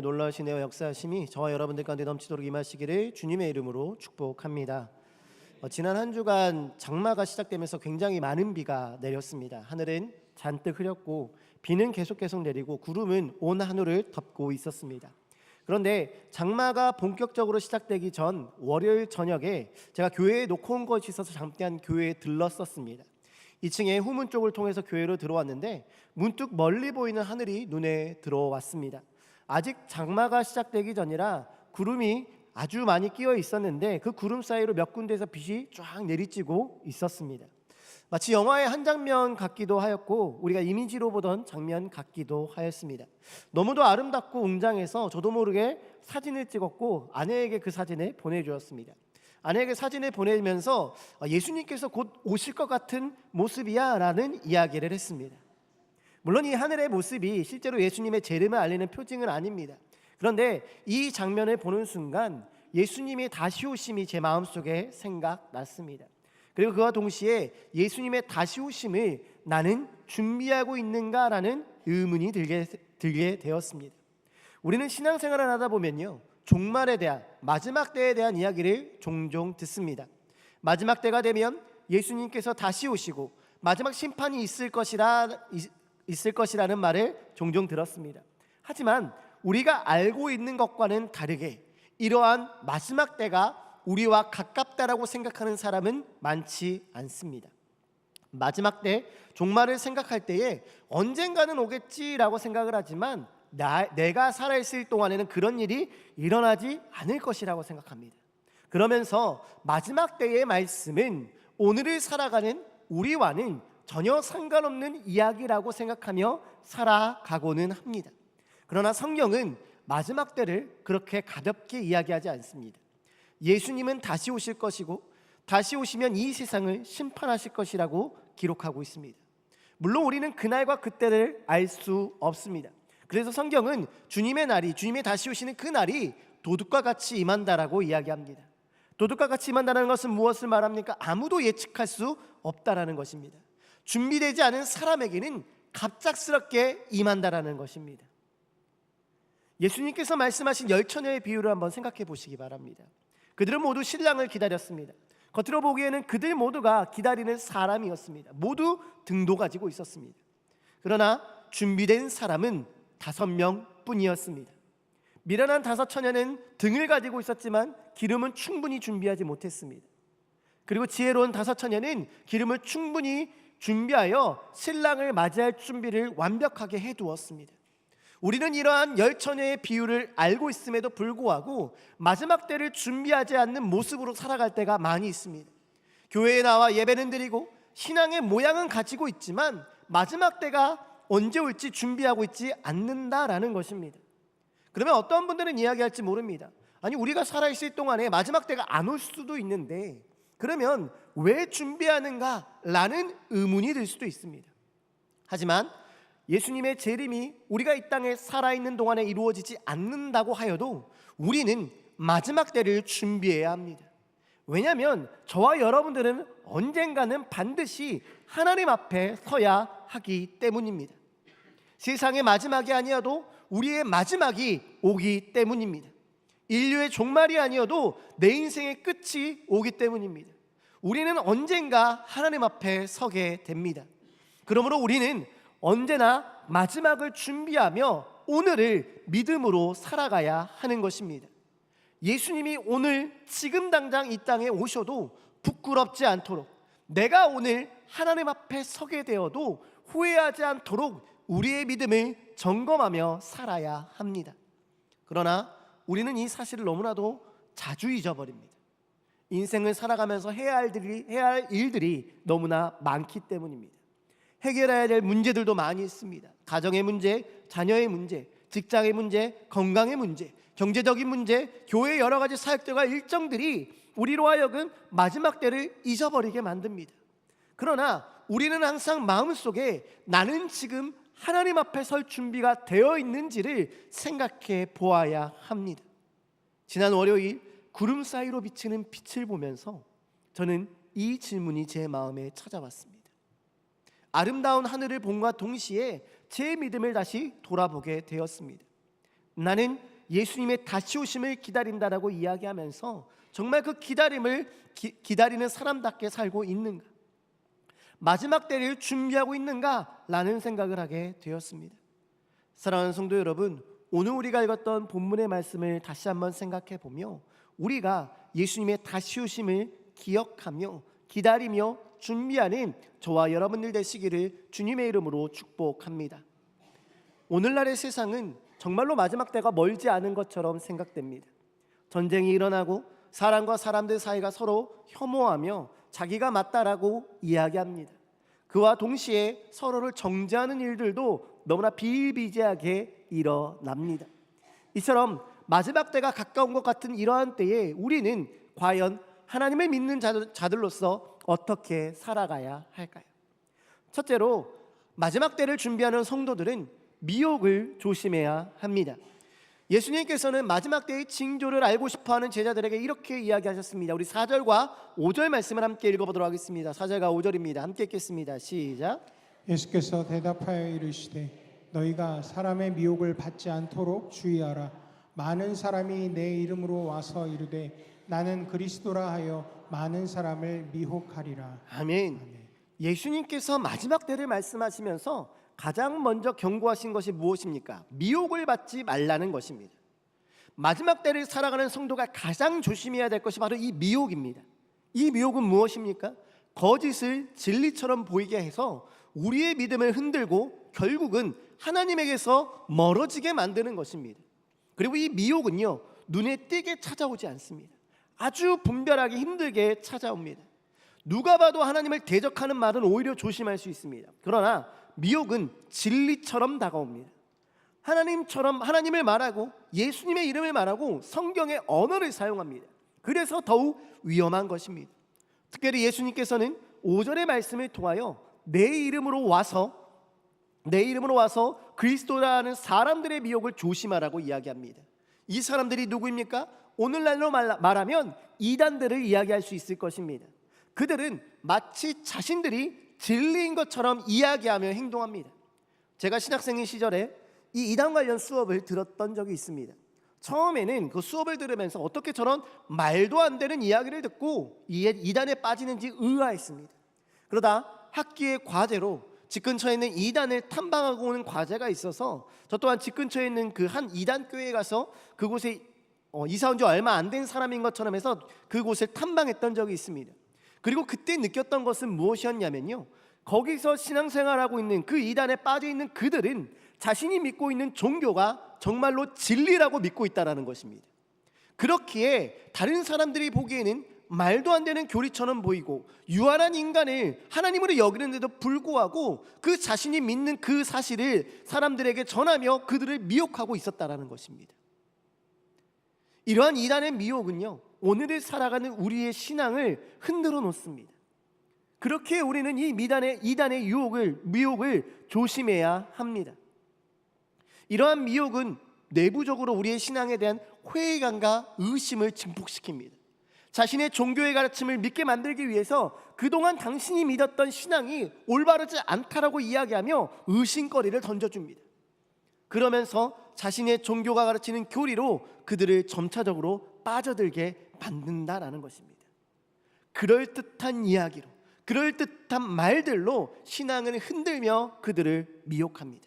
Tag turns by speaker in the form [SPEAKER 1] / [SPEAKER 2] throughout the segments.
[SPEAKER 1] 놀라우신 은혜와 역사하심이 저와 여러분들 가운데 넘치도록 임하시기를 주님의 이름으로 축복합니다. 지난 한 주간 장마가 시작되면서 굉장히 많은 비가 내렸습니다. 하늘은 잔뜩 흐렸고 비는 계속 내리고 구름은 온 하늘을 덮고 있었습니다. 그런데 장마가 본격적으로 시작되기 전 월요일 저녁에 제가 교회에 놓고 온 것이 있어서 잠깐 교회에 들렀었습니다. 2층의 후문 쪽을 통해서 교회로 들어왔는데 문득 멀리 보이는 하늘이 눈에 들어왔습니다. 아직 장마가 시작되기 전이라 구름이 아주 많이 끼어 있었는데 그 구름 사이로 몇 군데에서 빛이 쫙 내리쬐고 있었습니다. 마치 영화의 한 장면 같기도 하였고 우리가 이미지로 보던 장면 같기도 하였습니다. 너무도 아름답고 웅장해서 저도 모르게 사진을 찍었고 아내에게 그 사진을 보내주었습니다. 아내에게 사진을 보내면서 예수님께서 곧 오실 것 같은 모습이야 라는 이야기를 했습니다. 물론 이 하늘의 모습이 실제로 예수님의 재림을 알리는 표징은 아닙니다. 그런데 이 장면을 보는 순간 예수님이 다시 오심이 제 마음속에 생각났습니다. 그리고 그와 동시에 예수님의 다시 오심을 나는 준비하고 있는가라는 의문이 들게 되었습니다. 우리는 신앙생활을 하다 보면요, 종말에 대한, 마지막 때에 대한 이야기를 종종 듣습니다. 마지막 때가 되면 예수님께서 다시 오시고 마지막 심판이 있을 것이라는 말을 종종 들었습니다. 하지만 우리가 알고 있는 것과는 다르게 이러한 마지막 때가 우리와 가깝다라고 생각하는 사람은 많지 않습니다. 마지막 때, 종말을 생각할 때에 언젠가는 오겠지라고 생각을 하지만 내가 살아있을 동안에는 그런 일이 일어나지 않을 것이라고 생각합니다. 그러면서 마지막 때의 말씀은 오늘을 살아가는 우리와는 전혀 상관없는 이야기라고 생각하며 살아가고는 합니다. 그러나 성경은 마지막 때를 그렇게 가볍게 이야기하지 않습니다. 예수님은 다시 오실 것이고 다시 오시면 이 세상을 심판하실 것이라고 기록하고 있습니다. 물론 우리는 그날과 그때를 알 수 없습니다. 그래서 성경은 주님의 날이, 주님의 다시 오시는 그 날이 도둑과 같이 임한다라고 이야기합니다. 도둑과 같이 임한다는 것은 무엇을 말합니까? 아무도 예측할 수 없다라는 것입니다. 준비되지 않은 사람에게는 갑작스럽게 임한다라는 것입니다. 예수님께서 말씀하신 열처녀의 비유를 한번 생각해 보시기 바랍니다. 그들은 모두 신랑을 기다렸습니다. 겉으로 보기에는 그들 모두가 기다리는 사람이었습니다. 모두 등도 가지고 있었습니다. 그러나 준비된 사람은 5명뿐이었습니다. 미련한 5처녀는 등을 가지고 있었지만 기름은 충분히 준비하지 못했습니다. 그리고 지혜로운 5처녀는 기름을 충분히 준비하여 신랑을 맞이할 준비를 완벽하게 해두었습니다. 우리는 이러한 열처녀의 비유를 알고 있음에도 불구하고 마지막 때를 준비하지 않는 모습으로 살아갈 때가 많이 있습니다. 교회에 나와 예배는 드리고 신앙의 모양은 가지고 있지만 마지막 때가 언제 올지 준비하고 있지 않는다라는 것입니다. 그러면 어떤 분들은 이야기할지 모릅니다. 아니, 우리가 살아있을 동안에 마지막 때가 안 올 수도 있는데 그러면 왜 준비하는가라는 의문이 들 수도 있습니다. 하지만 예수님의 재림이 우리가 이 땅에 살아있는 동안에 이루어지지 않는다고 하여도 우리는 마지막 때를 준비해야 합니다. 왜냐하면 저와 여러분들은 언젠가는 반드시 하나님 앞에 서야 하기 때문입니다. 세상의 마지막이 아니어도 우리의 마지막이 오기 때문입니다. 인류의 종말이 아니어도 내 인생의 끝이 오기 때문입니다. 우리는 언젠가 하나님 앞에 서게 됩니다. 그러므로 우리는 언제나 마지막을 준비하며 오늘을 믿음으로 살아가야 하는 것입니다. 예수님이 오늘 지금 당장 이 땅에 오셔도 부끄럽지 않도록, 내가 오늘 하나님 앞에 서게 되어도 후회하지 않도록 우리의 믿음을 점검하며 살아야 합니다. 그러나 우리는 이 사실을 너무나도 자주 잊어버립니다. 인생을 살아가면서 해야 할 일들이 너무나 많기 때문입니다. 해결해야 될 문제들도 많이 있습니다. 가정의 문제, 자녀의 문제, 직장의 문제, 건강의 문제, 경제적인 문제, 교회의 여러 가지 사역들과 일정들이 우리로 하여금 마지막 때를 잊어버리게 만듭니다. 그러나 우리는 항상 마음속에 나는 지금 하나님 앞에 설 준비가 되어 있는지를 생각해 보아야 합니다. 지난 월요일 구름 사이로 비치는 빛을 보면서 저는 이 질문이 제 마음에 찾아왔습니다. 아름다운 하늘을 본과 동시에 제 믿음을 다시 돌아보게 되었습니다. 나는 예수님의 다시 오심을 기다린다라고 이야기하면서 정말 그 기다림을 기다리는 사람답게 살고 있는가, 마지막 때를 준비하고 있는가라는 생각을 하게 되었습니다. 사랑하는 성도 여러분, 오늘 우리가 읽었던 본문의 말씀을 다시 한번 생각해 보며 우리가 예수님의 다시 오심을 기억하며 기다리며 준비하는 저와 여러분들 되시기를 주님의 이름으로 축복합니다. 오늘날의 세상은 정말로 마지막 때가 멀지 않은 것처럼 생각됩니다. 전쟁이 일어나고 사람과 사람들 사이가 서로 혐오하며 자기가 맞다라고 이야기합니다. 그와 동시에 서로를 정죄하는 일들도 너무나 비일비재하게 일어납니다. 이처럼 마지막 때가 가까운 것 같은 이러한 때에 우리는 과연 하나님을 믿는 자들로서 어떻게 살아가야 할까요? 첫째로, 마지막 때를 준비하는 성도들은 미혹을 조심해야 합니다. 예수님께서는 마지막 때의 징조를 알고 싶어하는 제자들에게 이렇게 이야기하셨습니다. 우리 4절과 5절 말씀을 함께 읽어보도록 하겠습니다. 4절과 5절입니다. 함께 읽겠습니다. 시작.
[SPEAKER 2] 예수께서 대답하여 이르시되 너희가 사람의 미혹을 받지 않도록 주의하라. 많은 사람이 내 이름으로 와서 이르되 나는 그리스도라 하여 많은 사람을 미혹하리라.
[SPEAKER 1] 아멘. 예수님께서 마지막 때를 말씀하시면서 가장 먼저 경고하신 것이 무엇입니까? 미혹을 받지 말라는 것입니다. 마지막 때를 살아가는 성도가 가장 조심해야 될 것이 바로 이 미혹입니다. 이 미혹은 무엇입니까? 거짓을 진리처럼 보이게 해서 우리의 믿음을 흔들고 결국은 하나님에게서 멀어지게 만드는 것입니다. 그리고 이 미혹은요, 눈에 띄게 찾아오지 않습니다. 아주 분별하기 힘들게 찾아옵니다. 누가 봐도 하나님을 대적하는 말은 오히려 조심할 수 있습니다. 그러나 미혹은 진리처럼 다가옵니다. 하나님을 말하고 예수님의 이름을 말하고 성경의 언어를 사용합니다. 그래서 더욱 위험한 것입니다. 특별히 예수님께서는 5절의 말씀을 통하여 내 이름으로 와서 그리스도라는 사람들의 미혹을 조심하라고 이야기합니다. 이 사람들이 누구입니까? 오늘날로 말하면 이단들을 이야기할 수 있을 것입니다. 그들은 마치 자신들이 진리인 것처럼 이야기하며 행동합니다. 제가 신학생인 시절에 이 이단 관련 수업을 들었던 적이 있습니다. 처음에는 그 수업을 들으면서 어떻게 저런 말도 안 되는 이야기를 듣고 이단에 빠지는지 의아했습니다. 그러다 학기의 과제로 집 근처에 있는 이단을 탐방하고 오는 과제가 있어서 저 또한 집 근처에 있는 그 한 이단 교회에 가서 그곳에 이사 온 지 얼마 안 된 사람인 것처럼 해서 그곳을 탐방했던 적이 있습니다. 그리고 그때 느꼈던 것은 무엇이었냐면요, 거기서 신앙생활하고 있는 그 이단에 빠져 있는 그들은 자신이 믿고 있는 종교가 정말로 진리라고 믿고 있다는 것입니다. 그렇기에 다른 사람들이 보기에는 말도 안 되는 교리처럼 보이고 유한한 인간을 하나님으로 여기는데도 불구하고 그 자신이 믿는 그 사실을 사람들에게 전하며 그들을 미혹하고 있었다는 것입니다. 이러한 이단의 미혹은요, 오늘을 살아가는 우리의 신앙을 흔들어 놓습니다. 그렇게 우리는 이 이단의 미혹을 조심해야 합니다. 이러한 미혹은 내부적으로 우리의 신앙에 대한 회의감과 의심을 증폭시킵니다. 자신의 종교의 가르침을 믿게 만들기 위해서 그동안 당신이 믿었던 신앙이 올바르지 않다라고 이야기하며 의심거리를 던져줍니다. 그러면서 자신의 종교가 가르치는 교리로 그들을 점차적으로 빠져들게 만든다라는 것입니다. 그럴듯한 이야기로, 그럴듯한 말들로 신앙을 흔들며 그들을 미혹합니다.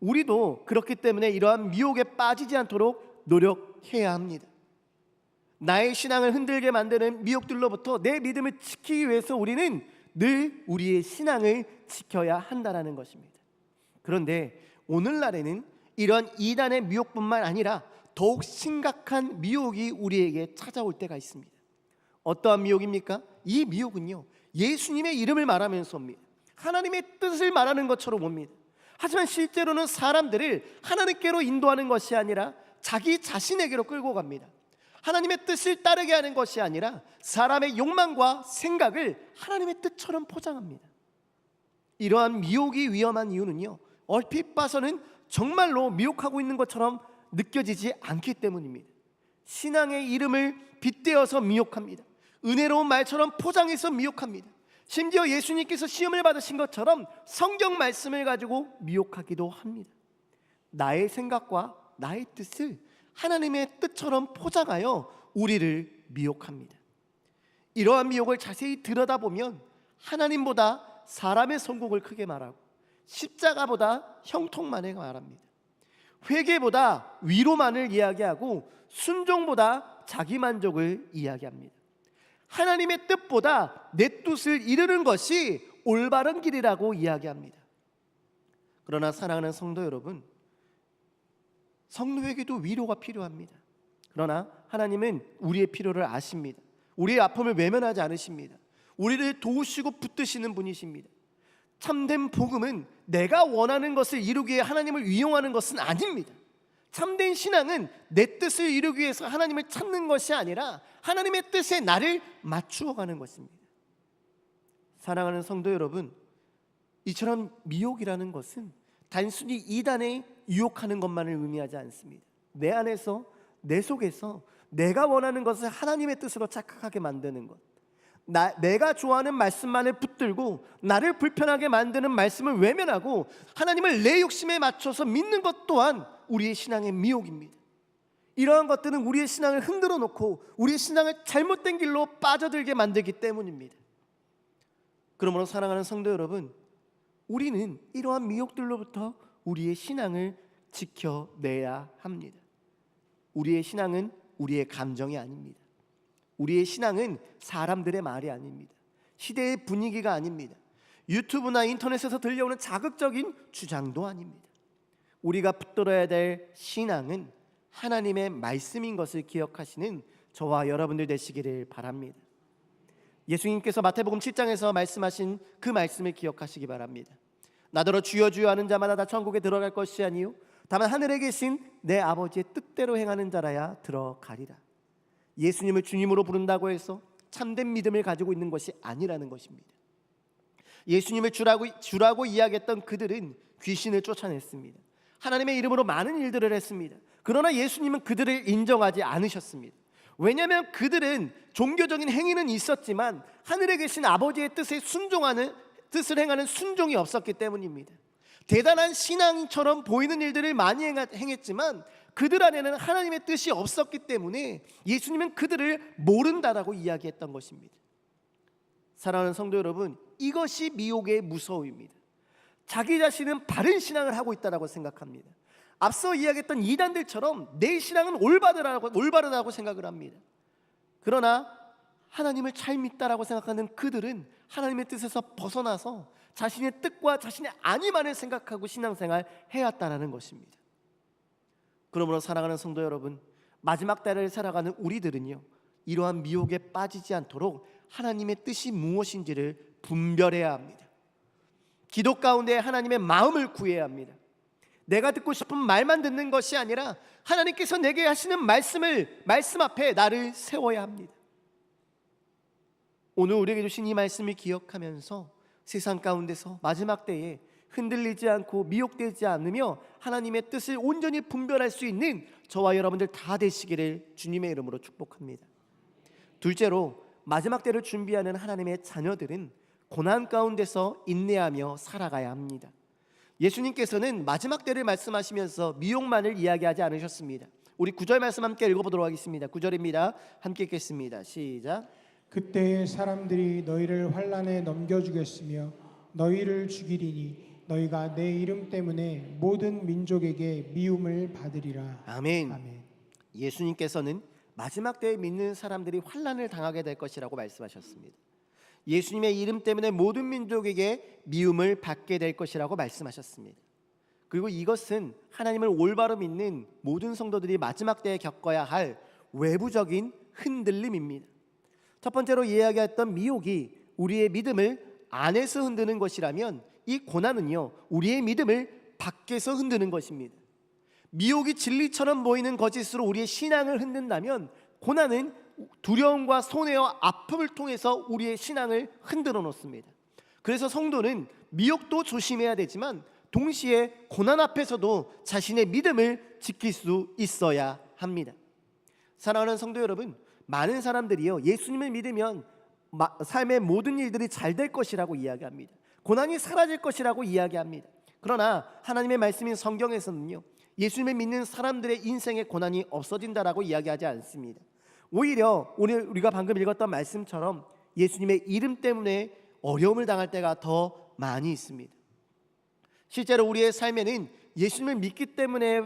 [SPEAKER 1] 우리도 그렇기 때문에 이러한 미혹에 빠지지 않도록 노력해야 합니다. 나의 신앙을 흔들게 만드는 미혹들로부터 내 믿음을 지키기 위해서 우리는 늘 우리의 신앙을 지켜야 한다는 것입니다. 그런데 오늘날에는 이런 이단의 미혹뿐만 아니라 더욱 심각한 미혹이 우리에게 찾아올 때가 있습니다. 어떠한 미혹입니까? 이 미혹은요, 예수님의 이름을 말하면서 옵니다. 하나님의 뜻을 말하는 것처럼 옵니다. 하지만 실제로는 사람들을 하나님께로 인도하는 것이 아니라 자기 자신에게로 끌고 갑니다. 하나님의 뜻을 따르게 하는 것이 아니라 사람의 욕망과 생각을 하나님의 뜻처럼 포장합니다. 이러한 미혹이 위험한 이유는요, 얼핏 봐서는 정말로 미혹하고 있는 것처럼 느껴지지 않기 때문입니다. 신앙의 이름을 빗대어서 미혹합니다. 은혜로운 말처럼 포장해서 미혹합니다. 심지어 예수님께서 시험을 받으신 것처럼 성경 말씀을 가지고 미혹하기도 합니다. 나의 생각과 나의 뜻을 하나님의 뜻처럼 포장하여 우리를 미혹합니다. 이러한 미혹을 자세히 들여다보면 하나님보다 사람의 성공을 크게 말하고 십자가보다 형통만을 말합니다. 회개보다 위로만을 이야기하고 순종보다 자기만족을 이야기합니다. 하나님의 뜻보다 내 뜻을 이루는 것이 올바른 길이라고 이야기합니다. 그러나 사랑하는 성도 여러분, 성도에게도 위로가 필요합니다. 그러나 하나님은 우리의 필요를 아십니다. 우리의 아픔을 외면하지 않으십니다. 우리를 도우시고 붙드시는 분이십니다. 참된 복음은 내가 원하는 것을 이루기 위해 하나님을 이용하는 것은 아닙니다. 참된 신앙은 내 뜻을 이루기 위해서 하나님을 찾는 것이 아니라 하나님의 뜻에 나를 맞추어가는 것입니다. 사랑하는 성도 여러분, 이처럼 미혹이라는 것은 단순히 이단에 유혹하는 것만을 의미하지 않습니다. 내 안에서, 내 속에서 내가 원하는 것을 하나님의 뜻으로 착각하게 만드는 것, 내가 좋아하는 말씀만을 붙들고 나를 불편하게 만드는 말씀을 외면하고 하나님을 내 욕심에 맞춰서 믿는 것 또한 우리의 신앙의 미혹입니다. 이러한 것들은 우리의 신앙을 흔들어 놓고 우리의 신앙을 잘못된 길로 빠져들게 만들기 때문입니다. 그러므로 사랑하는 성도 여러분, 우리는 이러한 미혹들로부터 우리의 신앙을 지켜내야 합니다. 우리의 신앙은 우리의 감정이 아닙니다. 우리의 신앙은 사람들의 말이 아닙니다. 시대의 분위기가 아닙니다. 유튜브나 인터넷에서 들려오는 자극적인 주장도 아닙니다. 우리가 붙들어야 될 신앙은 하나님의 말씀인 것을 기억하시는 저와 여러분들 되시기를 바랍니다. 예수님께서 마태복음 7장에서 말씀하신 그 말씀을 기억하시기 바랍니다. 나더러 주여 주여 하는 자마다 다 천국에 들어갈 것이 아니요 다만 하늘에 계신 내 아버지의 뜻대로 행하는 자라야 들어가리라. 예수님을 주님으로 부른다고 해서 참된 믿음을 가지고 있는 것이 아니라는 것입니다. 예수님을 주라고 이야기했던 그들은 귀신을 쫓아냈습니다. 하나님의 이름으로 많은 일들을 했습니다. 그러나 예수님은 그들을 인정하지 않으셨습니다. 왜냐하면 그들은 종교적인 행위는 있었지만 하늘에 계신 아버지의 뜻을 행하는 순종이 없었기 때문입니다. 대단한 신앙처럼 보이는 일들을 많이 행했지만 그들 안에는 하나님의 뜻이 없었기 때문에 예수님은 그들을 모른다라고 이야기했던 것입니다. 사랑하는 성도 여러분, 이것이 미혹의 무서움입니다. 자기 자신은 바른 신앙을 하고 있다고 생각합니다. 앞서 이야기했던 이단들처럼 내 신앙은 올바르다고 생각을 합니다. 그러나 하나님을 잘 믿다라고 생각하는 그들은 하나님의 뜻에서 벗어나서 자신의 뜻과 자신의 아니만을 생각하고 신앙생활 해왔다라는 것입니다. 그러므로 사랑하는 성도 여러분, 마지막 때를 살아가는 우리들은요, 이러한 미혹에 빠지지 않도록 하나님의 뜻이 무엇인지를 분별해야 합니다. 기도 가운데 하나님의 마음을 구해야 합니다. 내가 듣고 싶은 말만 듣는 것이 아니라 하나님께서 내게 하시는 말씀 앞에 나를 세워야 합니다. 오늘 우리에게 주신 이 말씀을 기억하면서 세상 가운데서 마지막 때에 흔들리지 않고 미혹되지 않으며 하나님의 뜻을 온전히 분별할 수 있는 저와 여러분들 다 되시기를 주님의 이름으로 축복합니다. 둘째로, 마지막 때를 준비하는 하나님의 자녀들은 고난 가운데서 인내하며 살아가야 합니다. 예수님께서는 마지막 때를 말씀하시면서 미혹만을 이야기하지 않으셨습니다. 우리 9절 말씀 함께 읽어보도록 하겠습니다. 9절입니다. 함께 읽겠습니다. 시작.
[SPEAKER 2] 그때 사람들이 너희를 환난에 넘겨주겠으며 너희를 죽이리니 너희가 내 이름 때문에 모든 민족에게 미움을 받으리라.
[SPEAKER 1] 아멘.
[SPEAKER 2] 아멘.
[SPEAKER 1] 예수님께서는 마지막 때에 믿는 사람들이 환난을 당하게 될 것이라고 말씀하셨습니다. 예수님의 이름 때문에 모든 민족에게 미움을 받게 될 것이라고 말씀하셨습니다. 그리고 이것은 하나님을 올바로 믿는 모든 성도들이 마지막 때에 겪어야 할 외부적인 흔들림입니다. 첫 번째로 이야기했던 미혹이 우리의 믿음을 안에서 흔드는 것이라면 이 고난은요, 우리의 믿음을 밖에서 흔드는 것입니다. 미혹이 진리처럼 보이는 거짓으로 우리의 신앙을 흔든다면 고난은 두려움과 손해와 아픔을 통해서 우리의 신앙을 흔들어 놓습니다. 그래서 성도는 미혹도 조심해야 되지만 동시에 고난 앞에서도 자신의 믿음을 지킬 수 있어야 합니다. 사랑하는 성도 여러분, 많은 사람들이요, 예수님을 믿으면 삶의 모든 일들이 잘 될 것이라고 이야기합니다. 고난이 사라질 것이라고 이야기합니다. 그러나 하나님의 말씀인 성경에서는요, 예수님을 믿는 사람들의 인생의 고난이 없어진다라고 이야기하지 않습니다. 오히려 오늘 우리가 방금 읽었던 말씀처럼 예수님의 이름 때문에 어려움을 당할 때가 더 많이 있습니다. 실제로 우리의 삶에는 예수님을 믿기 때문에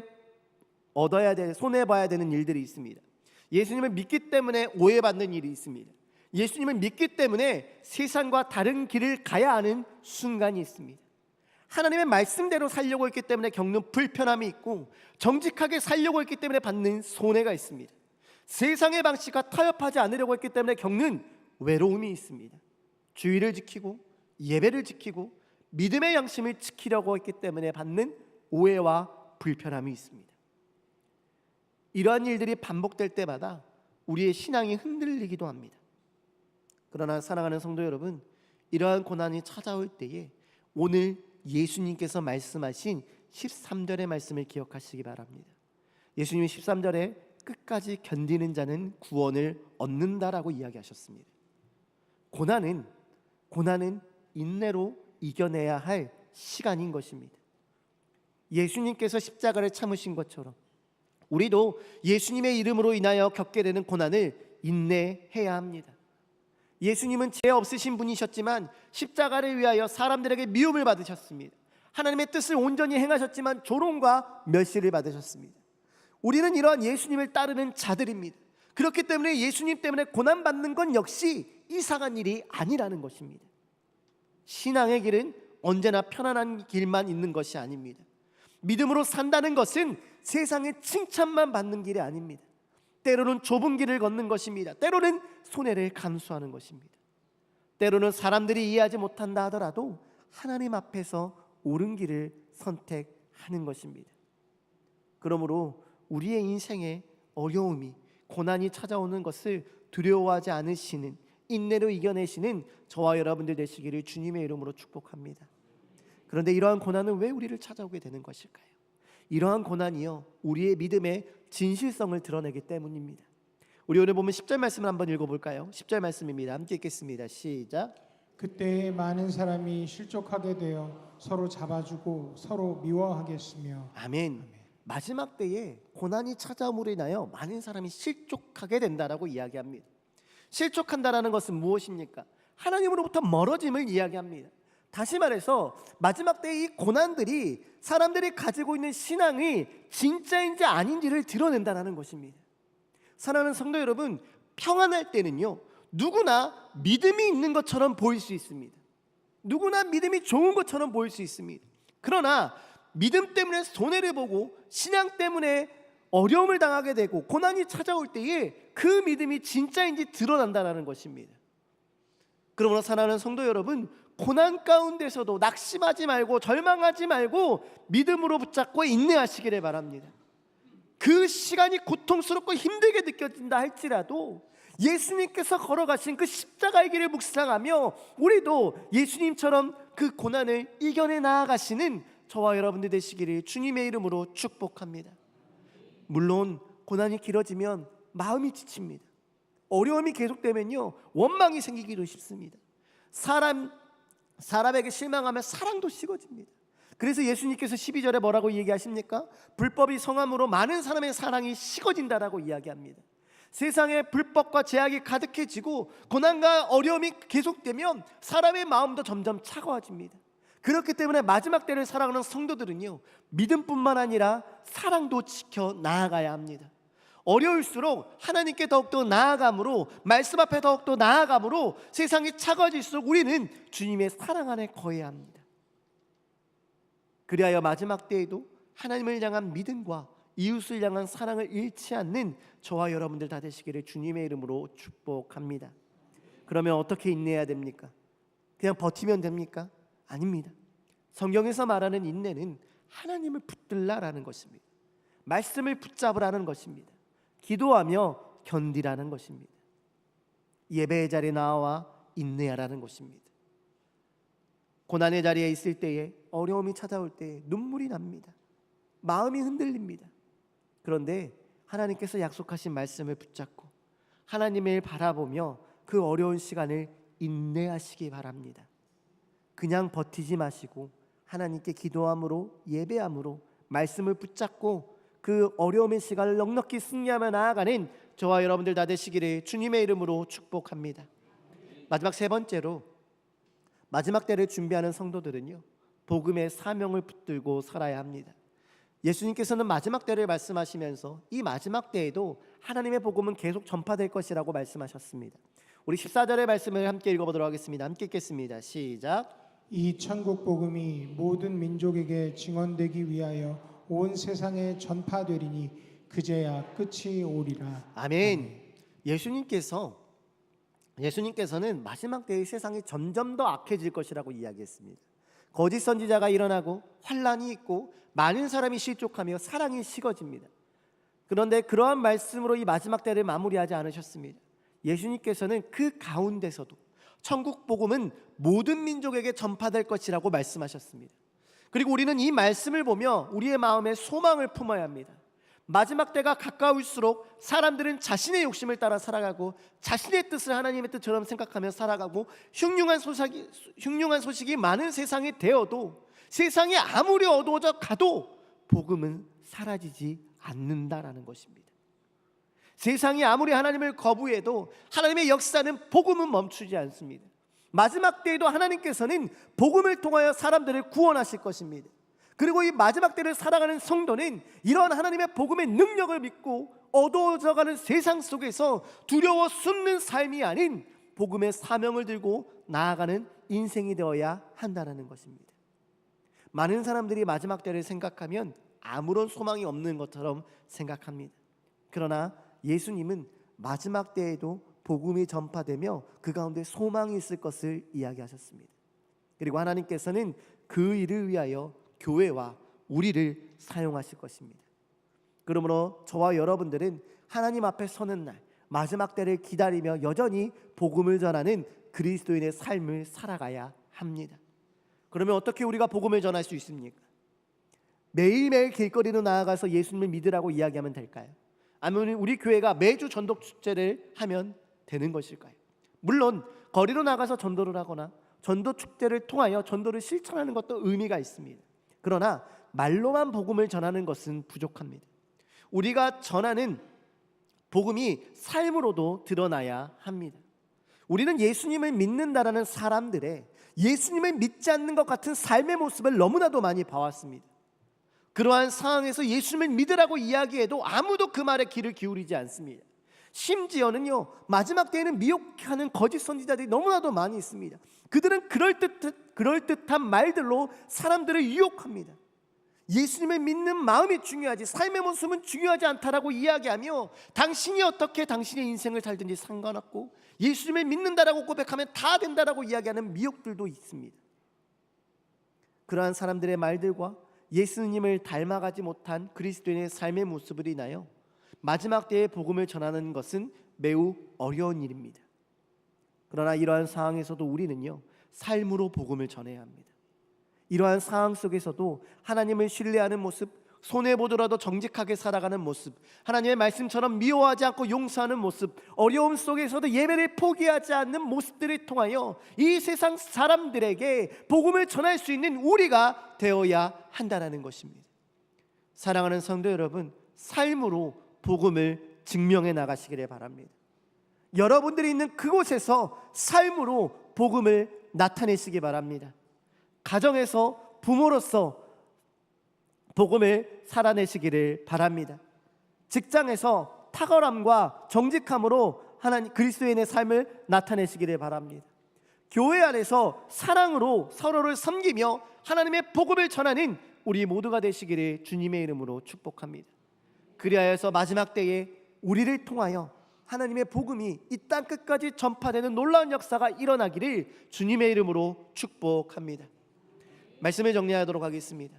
[SPEAKER 1] 손해봐야 되는 일들이 있습니다. 예수님을 믿기 때문에 오해받는 일이 있습니다. 예수님을 믿기 때문에 세상과 다른 길을 가야 하는 순간이 있습니다. 하나님의 말씀대로 살려고 했기 때문에 겪는 불편함이 있고, 정직하게 살려고 했기 때문에 받는 손해가 있습니다. 세상의 방식과 타협하지 않으려고 했기 때문에 겪는 외로움이 있습니다. 주의를 지키고 예배를 지키고 믿음의 양심을 지키려고 했기 때문에 받는 오해와 불편함이 있습니다. 이러한 일들이 반복될 때마다 우리의 신앙이 흔들리기도 합니다. 그러나 사랑하는 성도 여러분, 이러한 고난이 찾아올 때에 오늘 예수님께서 말씀하신 13절의 말씀을 기억하시기 바랍니다. 예수님이 13절에 끝까지 견디는 자는 구원을 얻는다라고 이야기하셨습니다. 고난은 인내로 이겨내야 할 시간인 것입니다. 예수님께서 십자가를 참으신 것처럼 우리도 예수님의 이름으로 인하여 겪게 되는 고난을 인내해야 합니다. 예수님은 죄 없으신 분이셨지만 십자가를 위하여 사람들에게 미움을 받으셨습니다. 하나님의 뜻을 온전히 행하셨지만 조롱과 멸시를 받으셨습니다. 우리는 이러한 예수님을 따르는 자들입니다. 그렇기 때문에 예수님 때문에 고난받는 건 역시 이상한 일이 아니라는 것입니다. 신앙의 길은 언제나 편안한 길만 있는 것이 아닙니다. 믿음으로 산다는 것은 세상의 칭찬만 받는 길이 아닙니다. 때로는 좁은 길을 걷는 것입니다. 때로는 손해를 감수하는 것입니다. 때로는 사람들이 이해하지 못한다 하더라도 하나님 앞에서 옳은 길을 선택하는 것입니다. 그러므로 우리의 인생에 어려움이, 고난이 찾아오는 것을 두려워하지 않으시는, 인내로 이겨내시는 저와 여러분들 되시기를 주님의 이름으로 축복합니다. 그런데 이러한 고난은 왜 우리를 찾아오게 되는 것일까요? 이러한 고난이요, 우리의 믿음의 진실성을 드러내기 때문입니다. 우리 오늘 보면 10절 말씀을 한번 읽어볼까요? 10절 말씀입니다. 함께 읽겠습니다. 시작.
[SPEAKER 2] 그때 많은 사람이 실족하게 되어 서로 잡아주고 서로 미워하겠으며.
[SPEAKER 1] 아멘. 마지막 때에 고난이 찾아옴으로 인하여 많은 사람이 실족하게 된다라고 이야기합니다. 실족한다라는 것은 무엇입니까? 하나님으로부터 멀어짐을 이야기합니다. 다시 말해서 마지막 때 이 고난들이 사람들이 가지고 있는 신앙이 진짜인지 아닌지를 드러낸다는 것입니다. 사랑하는 성도 여러분, 평안할 때는요, 누구나 믿음이 있는 것처럼 보일 수 있습니다. 누구나 믿음이 좋은 것처럼 보일 수 있습니다. 그러나 믿음 때문에 손해를 보고 신앙 때문에 어려움을 당하게 되고 고난이 찾아올 때에 그 믿음이 진짜인지 드러난다는 것입니다. 그러므로 사랑하는 성도 여러분, 고난 가운데서도 낙심하지 말고 절망하지 말고 믿음으로 붙잡고 인내하시기를 바랍니다. 그 시간이 고통스럽고 힘들게 느껴진다 할지라도 예수님께서 걸어가신 그 십자가의 길을 묵상하며 우리도 예수님처럼 그 고난을 이겨내 나아가시는 저와 여러분들 되시기를 주님의 이름으로 축복합니다. 물론 고난이 길어지면 마음이 지칩니다. 어려움이 계속되면요, 원망이 생기기도 쉽습니다. 사람에게 실망하면 사랑도 식어집니다. 그래서 예수님께서 12절에 뭐라고 얘기하십니까? 불법이 성함으로 많은 사람의 사랑이 식어진다라고 이야기합니다. 세상에 불법과 제약이 가득해지고 고난과 어려움이 계속되면 사람의 마음도 점점 차가워집니다. 그렇기 때문에 마지막 때를 살아가는 성도들은요, 믿음뿐만 아니라 사랑도 지켜 나아가야 합니다. 어려울수록 하나님께 더욱더 나아감으로, 말씀 앞에 더욱더 나아감으로 세상이 차가워질수록 우리는 주님의 사랑 안에 거해야 합니다. 그리하여 마지막 때에도 하나님을 향한 믿음과 이웃을 향한 사랑을 잃지 않는 저와 여러분들 다 되시기를 주님의 이름으로 축복합니다. 그러면 어떻게 인내해야 됩니까? 그냥 버티면 됩니까? 아닙니다. 성경에서 말하는 인내는 하나님을 붙들라라는 것입니다. 말씀을 붙잡으라는 것입니다. 기도하며 견디라는 것입니다. 예배의 자리에 나와 인내하라는 것입니다. 고난의 자리에 있을 때에, 어려움이 찾아올 때에 눈물이 납니다. 마음이 흔들립니다. 그런데 하나님께서 약속하신 말씀을 붙잡고 하나님을 바라보며 그 어려운 시간을 인내하시기 바랍니다. 그냥 버티지 마시고 하나님께 기도함으로, 예배함으로, 말씀을 붙잡고 그 어려움의 시간을 넉넉히 승리하며 나아가는 저와 여러분들 다 되시기를 주님의 이름으로 축복합니다. 마지막 세 번째로, 마지막 때를 준비하는 성도들은요, 복음의 사명을 붙들고 살아야 합니다. 예수님께서는 마지막 때를 말씀하시면서 이 마지막 때에도 하나님의 복음은 계속 전파될 것이라고 말씀하셨습니다. 우리 14절의 말씀을 함께 읽어보도록 하겠습니다. 함께 읽겠습니다. 시작.
[SPEAKER 2] 이 천국 복음이 모든 민족에게 증언되기 위하여 온 세상에 전파되리니 그제야 끝이 오리라.
[SPEAKER 1] 아멘. 예수님께서는 마지막 때의 세상이 점점 더 악해질 것이라고 이야기했습니다. 거짓 선지자가 일어나고 환란이 있고 많은 사람이 실족하며 사랑이 식어집니다. 그런데 그러한 말씀으로 이 마지막 때를 마무리하지 않으셨습니다. 예수님께서는 그 가운데서도 천국 복음은 모든 민족에게 전파될 것이라고 말씀하셨습니다. 그리고 우리는 이 말씀을 보며 우리의 마음에 소망을 품어야 합니다. 마지막 때가 가까울수록 사람들은 자신의 욕심을 따라 살아가고 자신의 뜻을 하나님의 뜻처럼 생각하며 살아가고 흉흉한 소식이 많은 세상이 되어도, 세상이 아무리 어두워져 가도 복음은 사라지지 않는다라는 것입니다. 세상이 아무리 하나님을 거부해도 하나님의 역사는 복음은 멈추지 않습니다. 마지막 때에도 하나님께서는 복음을 통하여 사람들을 구원하실 것입니다. 그리고 이 마지막 때를 살아가는 성도는 이런 하나님의 복음의 능력을 믿고 어두워져가는 세상 속에서 두려워 숨는 삶이 아닌 복음의 사명을 들고 나아가는 인생이 되어야 한다는 것입니다. 많은 사람들이 마지막 때를 생각하면 아무런 소망이 없는 것처럼 생각합니다. 그러나 예수님은 마지막 때에도 복음이 전파되며 그 가운데 소망이 있을 것을 이야기하셨습니다. 그리고 하나님께서는 그 일을 위하여 교회와 우리를 사용하실 것입니다. 그러므로 저와 여러분들은 하나님 앞에 서는 날, 마지막 때를 기다리며 여전히 복음을 전하는 그리스도인의 삶을 살아가야 합니다. 그러면 어떻게 우리가 복음을 전할 수 있습니까? 매일매일 길거리로 나아가서 예수님을 믿으라고 이야기하면 될까요? 아니면 우리 교회가 매주 전도 축제를 하면 되는 것일까요? 물론 거리로 나가서 전도를 하거나 전도 축제를 통하여 전도를 실천하는 것도 의미가 있습니다. 그러나 말로만 복음을 전하는 것은 부족합니다. 우리가 전하는 복음이 삶으로도 드러나야 합니다. 우리는 예수님을 믿는다라는 사람들의 예수님을 믿지 않는 것 같은 삶의 모습을 너무나도 많이 봐왔습니다. 그러한 상황에서 예수님을 믿으라고 이야기해도 아무도 그 말에 귀를 기울이지 않습니다. 심지어는요, 마지막 때에는 미혹하는 거짓 선지자들이 너무나도 많이 있습니다. 그들은 그럴듯한 말들로 사람들을 유혹합니다. 예수님을 믿는 마음이 중요하지 삶의 모습은 중요하지 않다라고 이야기하며 당신이 어떻게 당신의 인생을 살든지 상관없고 예수님을 믿는다라고 고백하면 다 된다라고 이야기하는 미혹들도 있습니다. 그러한 사람들의 말들과 예수님을 닮아가지 못한 그리스도인의 삶의 모습을 인하여 마지막 때의 복음을 전하는 것은 매우 어려운 일입니다. 그러나 이러한 상황에서도 우리는요, 삶으로 복음을 전해야 합니다. 이러한 상황 속에서도 하나님을 신뢰하는 모습, 손해보더라도 정직하게 살아가는 모습, 하나님의 말씀처럼 미워하지 않고 용서하는 모습, 어려움 속에서도 예배를 포기하지 않는 모습들을 통하여 이 세상 사람들에게 복음을 전할 수 있는 우리가 되어야 한다는 것입니다. 사랑하는 성도 여러분, 삶으로 복음을 증명해 나가시기를 바랍니다. 여러분들이 있는 그곳에서 삶으로 복음을 나타내시기 바랍니다. 가정에서 부모로서 복음을 살아내시기를 바랍니다. 직장에서 탁월함과 정직함으로 하나님 그리스도인의 삶을 나타내시기를 바랍니다. 교회 안에서 사랑으로 서로를 섬기며 하나님의 복음을 전하는 우리 모두가 되시기를 주님의 이름으로 축복합니다. 그리하여서 마지막 때에 우리를 통하여 하나님의 복음이 이 땅 끝까지 전파되는 놀라운 역사가 일어나기를 주님의 이름으로 축복합니다. 말씀을 정리하도록 하겠습니다.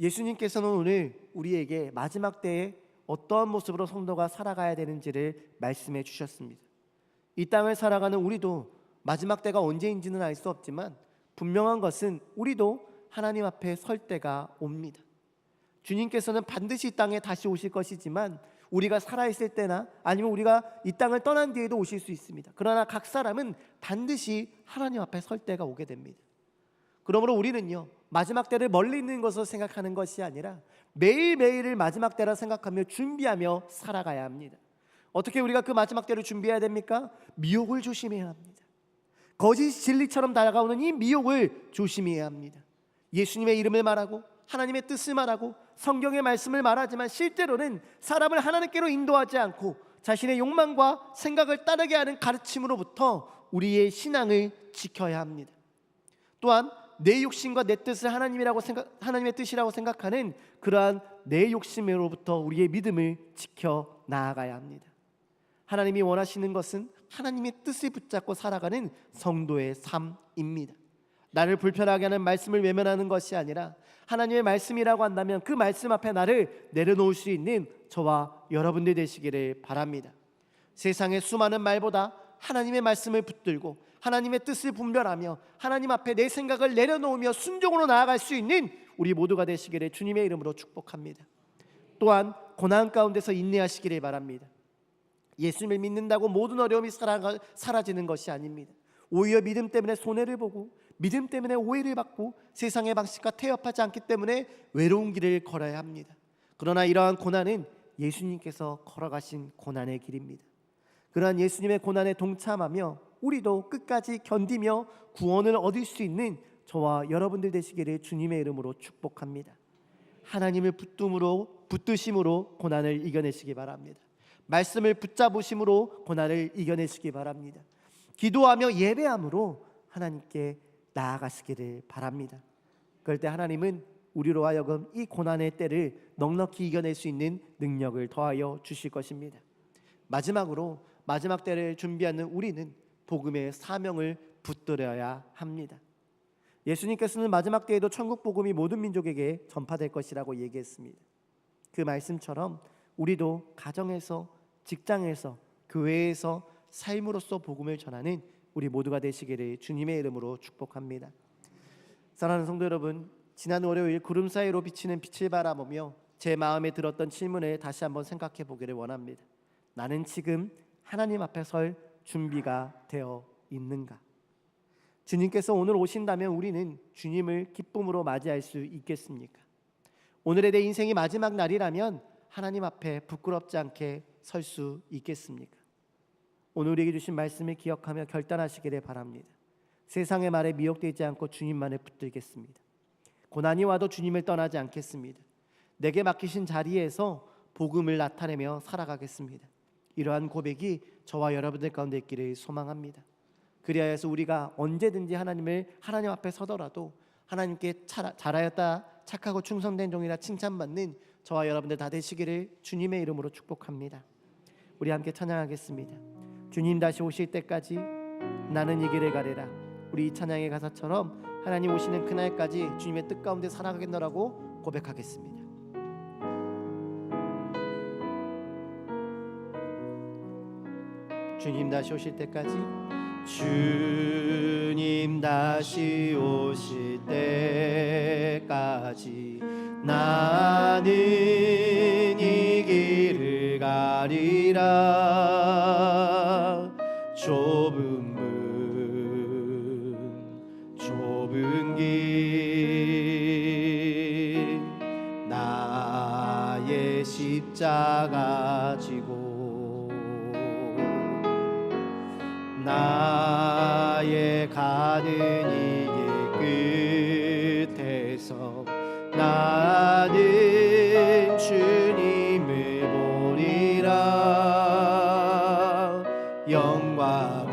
[SPEAKER 1] 예수님께서는 오늘 우리에게 마지막 때에 어떠한 모습으로 성도가 살아가야 되는지를 말씀해 주셨습니다. 이 땅을 살아가는 우리도 마지막 때가 언제인지는 알 수 없지만 분명한 것은 우리도 하나님 앞에 설 때가 옵니다. 주님께서는 반드시 이 땅에 다시 오실 것이지만 우리가 살아있을 때나 아니면 우리가 이 땅을 떠난 뒤에도 오실 수 있습니다. 그러나 각 사람은 반드시 하나님 앞에 설 때가 오게 됩니다. 그러므로 우리는요, 마지막 때를 멀리 있는 것으로 생각하는 것이 아니라 매일매일을 마지막 때라 생각하며 준비하며 살아가야 합니다. 어떻게 우리가 그 마지막 때를 준비해야 됩니까? 미혹을 조심해야 합니다. 거짓 진리처럼 다가오는 이 미혹을 조심해야 합니다. 예수님의 이름을 말하고 하나님의 뜻을 말하고 성경의 말씀을 말하지만 실제로는 사람을 하나님께로 인도하지 않고 자신의 욕망과 생각을 따르게 하는 가르침으로부터 우리의 신앙을 지켜야 합니다. 또한 내 욕심과 내 뜻을 하나님의 뜻이라고 생각하는 그러한 내 욕심으로부터 우리의 믿음을 지켜 나아가야 합니다. 하나님이 원하시는 것은 하나님의 뜻을 붙잡고 살아가는 성도의 삶입니다. 나를 불편하게 하는 말씀을 외면하는 것이 아니라 하나님의 말씀이라고 한다면 그 말씀 앞에 나를 내려놓을 수 있는 저와 여러분들 되시기를 바랍니다. 세상의 수많은 말보다 하나님의 말씀을 붙들고 하나님의 뜻을 분별하며 하나님 앞에 내 생각을 내려놓으며 순종으로 나아갈 수 있는 우리 모두가 되시기를 주님의 이름으로 축복합니다. 또한 고난 가운데서 인내하시기를 바랍니다. 예수님을 믿는다고 모든 어려움이 사라지는 것이 아닙니다. 오히려 믿음 때문에 손해를 보고 믿음 때문에 오해를 받고 세상의 방식과 태엽하지 않기 때문에 외로운 길을 걸어야 합니다. 그러나 이러한 고난은 예수님께서 걸어가신 고난의 길입니다. 그러한 예수님의 고난에 동참하며 우리도 끝까지 견디며 구원을 얻을 수 있는 저와 여러분들 되시기를 주님의 이름으로 축복합니다. 하나님을 붙드심으로 고난을 이겨내시기 바랍니다. 말씀을 붙잡으심으로 고난을 이겨내시기 바랍니다. 기도하며 예배함으로 하나님께 나아가시기를 바랍니다. 그럴 때 하나님은 우리로 하여금 이 고난의 때를 넉넉히 이겨낼 수 있는 능력을 더하여 주실 것입니다. 마지막으로 마지막 때를 준비하는 우리는 복음의 사명을 붙들어야 합니다. 예수님께서는 마지막 때에도 천국 복음이 모든 민족에게 전파될 것이라고 얘기했습니다. 그 말씀처럼 우리도 가정에서, 직장에서, 교회에서 삶으로서 복음을 전하는 우리 모두가 되시기를 주님의 이름으로 축복합니다. 사랑하는 성도 여러분, 지난 월요일 구름 사이로 비치는 빛을 바라보며 제 마음에 들었던 질문을 다시 한번 생각해 보기를 원합니다. 나는 지금 하나님 앞에 설 준비가 되어 있는가? 주님께서 오늘 오신다면 우리는 주님을 기쁨으로 맞이할 수 있겠습니까? 오늘의 내 인생이 마지막 날이라면 하나님 앞에 부끄럽지 않게 설 수 있겠습니까? 오늘 우리에게 주신 말씀을 기억하며 결단하시기를 바랍니다. 세상의 말에 미혹되지 않고 주님만을 붙들겠습니다. 고난이 와도 주님을 떠나지 않겠습니다. 내게 맡기신 자리에서 복음을 나타내며 살아가겠습니다. 이러한 고백이 저와 여러분들 가운데 있기를 소망합니다. 그리하여서 우리가 언제든지 하나님 앞에 서더라도 하나님께 잘하였다, 착하고 충성된 종이라 칭찬받는 저와 여러분들 다 되시기를 주님의 이름으로 축복합니다. 우리 함께 찬양하겠습니다. 주님 다시 오실 때까지 나는 이 길을 가리라. 우리 이 찬양의 가사처럼 하나님 오시는 그날까지 주님의 뜻 가운데 살아가겠노라고 고백하겠습니다. 주님 다시 오실 때까지, 주님 다시 오실 때까지 나는 이 길을 가리라. 좁은 길 나의 십자가 지고 나의 가는 이 길 끝에서 나는 주님을 보리라. 영광의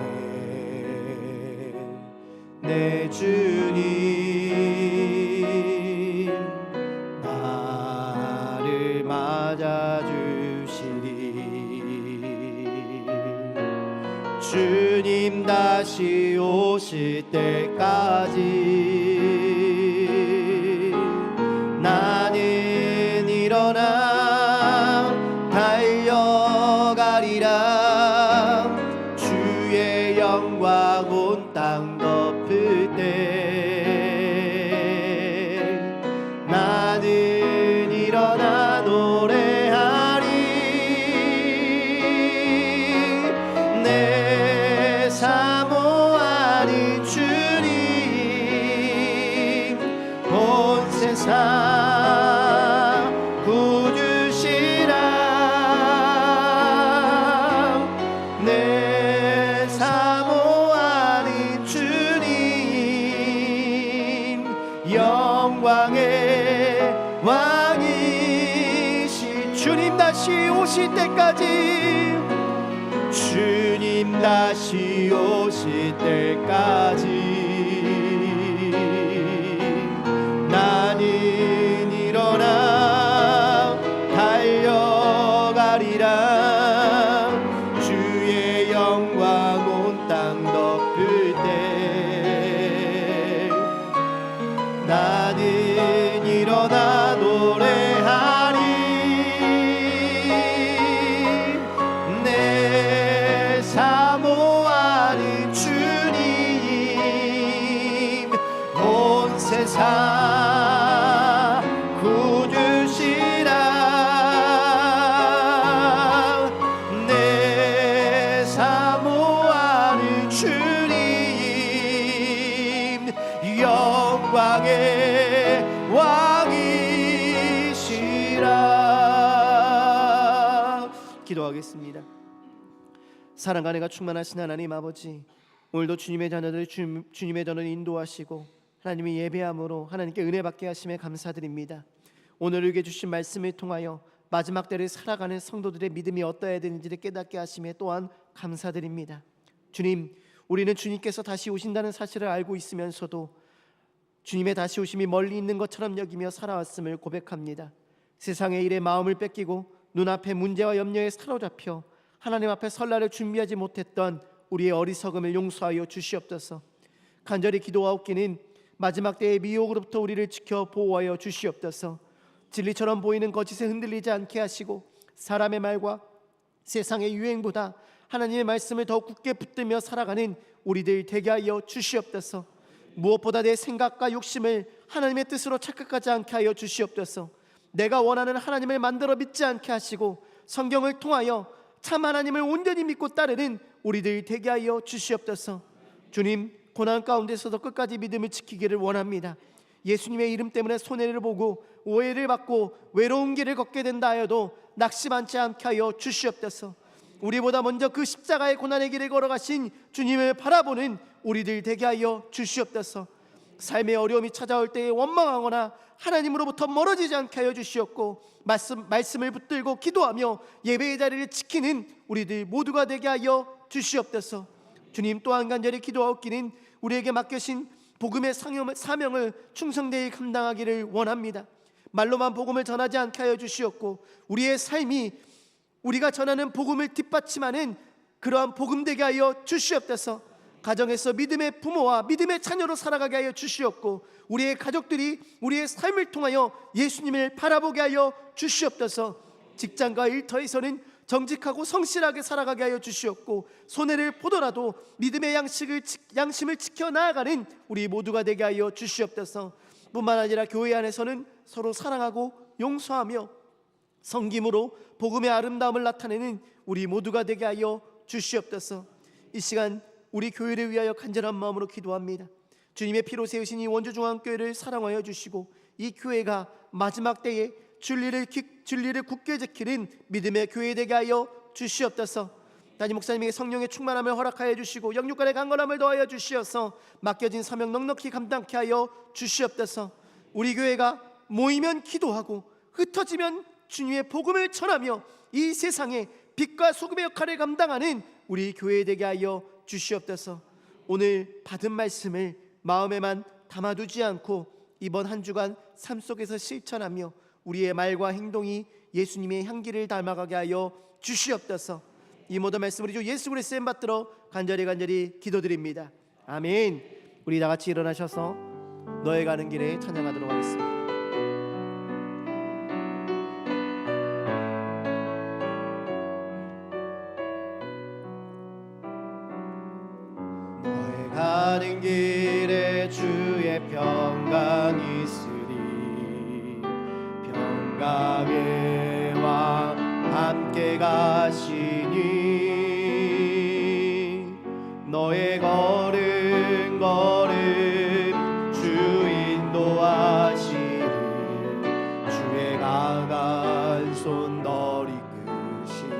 [SPEAKER 1] 내 주님 나를 맞아주시리. 주님 다시 오실 때까지 나는 일어나 달려가리라. 주의 영광 온 땅 덮을 때 나는 일어나 노래하리. 내 사모하는 주님 주님 다시 오실 때까지, 주님 다시 오실 때까지 나는 일어나 달려가리라. 주의 영광 온 땅 덮을 때 나는 일어나 노래하리. 내 사모하는 주님 온 세상 구주시라. 내 사모하는 주님 영광의 왕이시라. 기도하겠습니다. 사랑과 은혜가 충만하신 하나님 아버지, 오늘도 주님의 자녀들을 주님의 전을 인도하시고 하나님이 예배함으로 하나님께 은혜 받게 하심에 감사드립니다. 오늘 우리에게 주신 말씀을 통하여 마지막 때를 살아가는 성도들의 믿음이 어떠해야 되는지를 깨닫게 하심에 또한 감사드립니다. 주님, 우리는 주님께서 다시 오신다는 사실을 알고 있으면서도 주님의 다시 오심이 멀리 있는 것처럼 여기며 살아왔음을 고백합니다. 세상의 일에 마음을 뺏기고 눈앞의 문제와 염려에 사로잡혀 하나님 앞에 설날을 준비하지 못했던 우리의 어리석음을 용서하여 주시옵소서. 간절히 기도하옵기는 마지막 때의 미혹으로부터 우리를 지켜 보호하여 주시옵소서. 진리처럼 보이는 거짓에 흔들리지 않게 하시고 사람의 말과 세상의 유행보다 하나님의 말씀을 더 굳게 붙들며 살아가는 우리들 되게 하여 주시옵소서. 무엇보다 내 생각과 욕심을 하나님의 뜻으로 착각하지 않게 하여 주시옵소서. 내가 원하는 하나님을 만들어 믿지 않게 하시고 성경을 통하여 참 하나님을 온전히 믿고 따르는 우리들 되게 하여 주시옵소서. 주님, 고난 가운데서도 끝까지 믿음을 지키기를 원합니다. 예수님의 이름 때문에 손해를 보고 오해를 받고 외로운 길을 걷게 된다 하여도 낙심하지 않게 하여 주시옵소서. 우리보다 먼저 그 십자가의 고난의 길을 걸어가신 주님을 바라보는 우리들 되게 하여 주시옵소서. 삶의 어려움이 찾아올 때에 원망하거나 하나님으로부터 멀어지지 않게 하여 주시옵고 말씀을 붙들고 기도하며 예배의 자리를 지키는 우리들 모두가 되게 하여 주시옵소서. 주님, 또한 간절히 기도하옵기는 우리에게 맡겨진 복음의 사명을 충성되이 감당하기를 원합니다. 말로만 복음을 전하지 않게 하여 주시옵고 우리의 삶이 우리가 전하는 복음을 뒷받침하는 그러한 복음 되게 하여 주시옵소서. 가정에서 믿음의 부모와 믿음의 자녀로 살아가게 하여 주시옵고 우리의 가족들이 우리의 삶을 통하여 예수님을 바라보게 하여 주시옵소서. 직장과 일터에서는 정직하고 성실하게 살아가게 하여 주시옵고 손해를 보더라도 믿음의 양심을 지켜 나아가는 우리 모두가 되게 하여 주시옵소서. 뿐만 아니라 교회 안에서는 서로 사랑하고 용서하며 섬김으로 복음의 아름다움을 나타내는 우리 모두가 되게 하여 주시옵소서. 이 시간 우리 교회를 위하여 간절한 마음으로 기도합니다. 주님의 피로 세우신 이 원주중앙교회를 사랑하여 주시고 이 교회가 마지막 때에 진리를 굳게 지키는 믿음의 교회 되게 하여 주시옵소서. 담임 목사님에게 성령의 충만함을 허락하여 주시고 영육간의 강건함을 더하여 주시어서 맡겨진 사명 넉넉히 감당케 하여 주시옵소서. 우리 교회가 모이면 기도하고 흩어지면 주님의 복음을 전하며 이 세상에 빛과 소금의 역할을 감당하는 우리 교회 되게 하여 주시옵소서. 오늘 받은 말씀을 마음에만 담아두지 않고 이번 한 주간 삶 속에서 실천하며 우리의 말과 행동이 예수님의 향기를 닮아가게 하여 주시옵소서. 이 모든 말씀을 주 예수 그리스도의 이름 받들어 간절히 기도드립니다. 아멘. 우리 다 같이 일어나셔서 너의 가는 길에 찬양하도록 하겠습니다. 너의 가는 길에 주의 평강이 있으리. 평강의 왕 함께 가시니 너의 걸음 주 인도하시니 주의 강한 손 널 이끄시니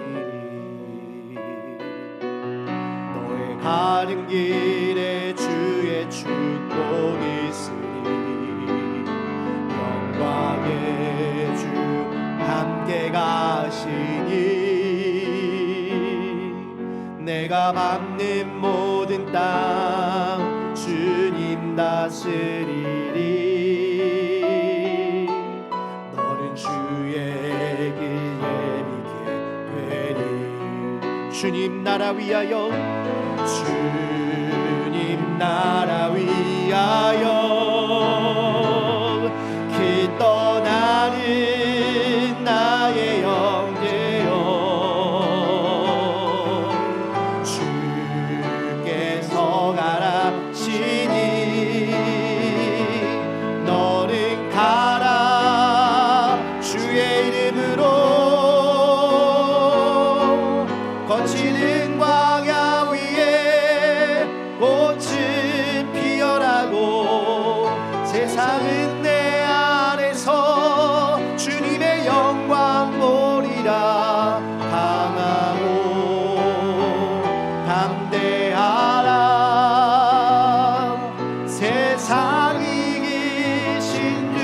[SPEAKER 1] 너의 가는 길에 주의 축복이 있으니 영광의 주 함께 함께 가시니 내가 밟는 모든 땅 주님 다스리리. 너는 주의 길 예비게 되리. 주님 나라 위하여 주님 나라 위하여 길 떠나는 나의 영제여 주께서 가라시니 너는 가라 주의 이름으로. 거치는 광야 위에 꽃은 피어나고 세상은 내 안에서 주님의 영광 보리라. 강하고 담대하라. 세상 이기신 주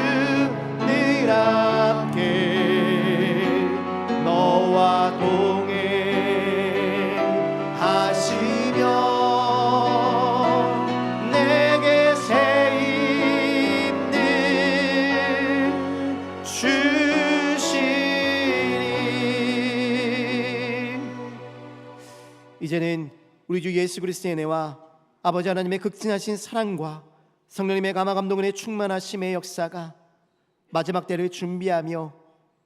[SPEAKER 1] 늘 함께 너와 동행하시며 내게 새 힘을 주시리. 이제는 우리 주 예수 그리스도의 은혜와 아버지 하나님의 극진하신 사랑과 성령님의 감화 감동 은혜 충만하심의 역사가 마지막 때를 준비하며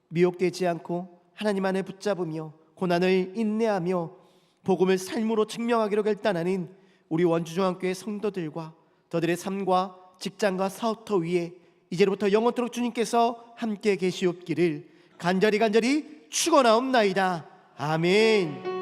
[SPEAKER 1] 미혹되지 않고 하나님 안에 붙잡으며 고난을 인내하며 복음을 삶으로 증명하기로 결단하는 우리 원주중앙교회 성도들과 저들의 삶과 직장과 사업터 위에 이제로부터 영원토록 주님께서 함께 계시옵기를 간절히 축원하옵나이다. 아멘.